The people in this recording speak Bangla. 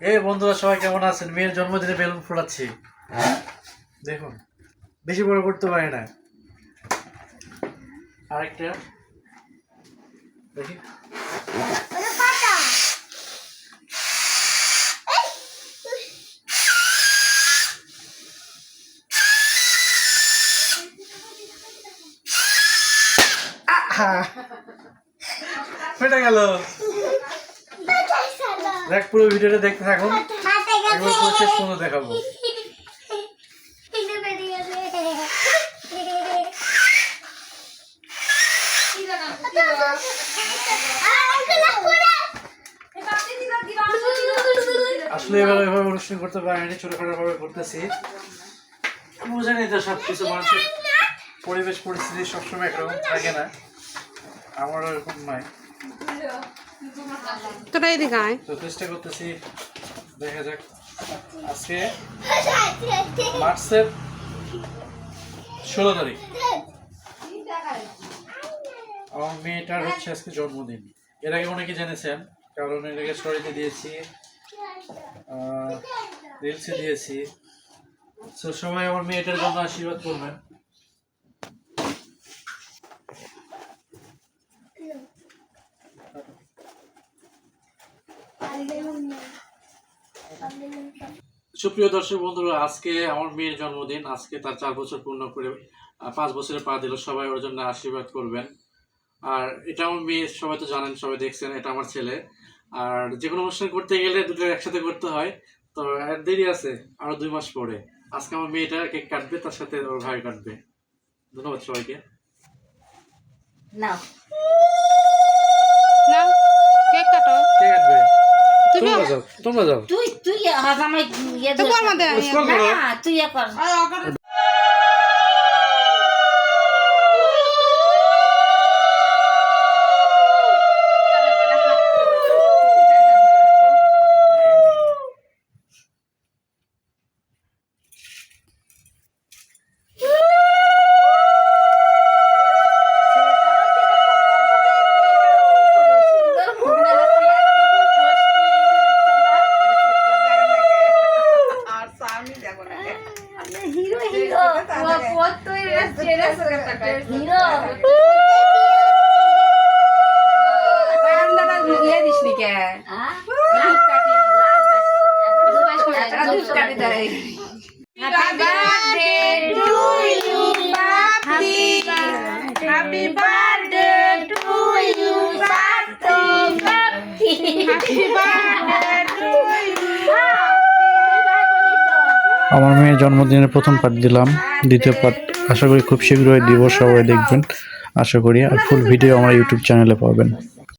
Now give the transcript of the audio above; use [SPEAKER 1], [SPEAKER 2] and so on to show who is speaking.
[SPEAKER 1] এই বন্ধুরা সবাই কেমন আছেন? মেয়ের জন্মদিনে বেলুন ফোটাচ্ছি। দেখুন, বেশি বড় করতে পারি না। আরেকটা দেখি। ফেটে গেল। দেখ, পুরো ভিডিওটা দেখতে থাকুন, একবার পুরো শেষ পর্যন্ত দেখাবো। আসলে এভাবে অনুষ্ঠান করতে পারিনি, ছোটখাটো ভাবে করতেছি। বুঝেনি তো, সবকিছু মানুষের পরিবেশ পরিস্থিতি সবসময় একরকম থাকে না, আমারও এরকম নয়। তো চেষ্টা করতেছি, দেখা যাক। আজকে মার্চের 16 তারিখ, আমার মেয়েটার হচ্ছে আজকে জন্মদিন। এর আগে অনেকে জেনেছেন, কারণ এর আগে স্টোরিতে দিয়েছি, রিলসে দিয়েছি। তো সবাই আমার মেয়েটার জন্য আশীর্বাদ করবেন। সুপ্রিয় দর্শক বন্ধুরা, আজকে আমার মেয়ের জন্মদিন। আজকে তার 4 বছর পূর্ণ করে 5 বছরে পা দিল। সবাই ওর জন্য আশীর্বাদ করবেন। আর এটা আমার মেয়ে, সবাই তো জানেন, সবাই দেখছেন, এটা আমার ছেলে। আর যে কোনো অনুষ্ঠান করতে গেলে দুটো একসাথে করতে হয়, তো আর দেরি আছে, আরো 2 মাস পরে। আজকে আমার মেয়েটা কেক কাটবে, তার সাথে ওর ভাই কাটবে। ধন্যবাদ সবাইকে।
[SPEAKER 2] নাও
[SPEAKER 1] কেক কাটো, কেক কাটবে। তোমরা যাও।
[SPEAKER 2] তুই হাজামাই ইয়ে দে না, তুই কর।
[SPEAKER 1] আমার মেয়ের জন্মদিনের প্রথম পার্ট দিলাম, দ্বিতীয় পার্ট আশা করি খুব শীঘ্রই দিব, সবাই দেখবেন আশা করি। আর ফুল ভিডিও আমার ইউটিউব চ্যানেলে পাবেন।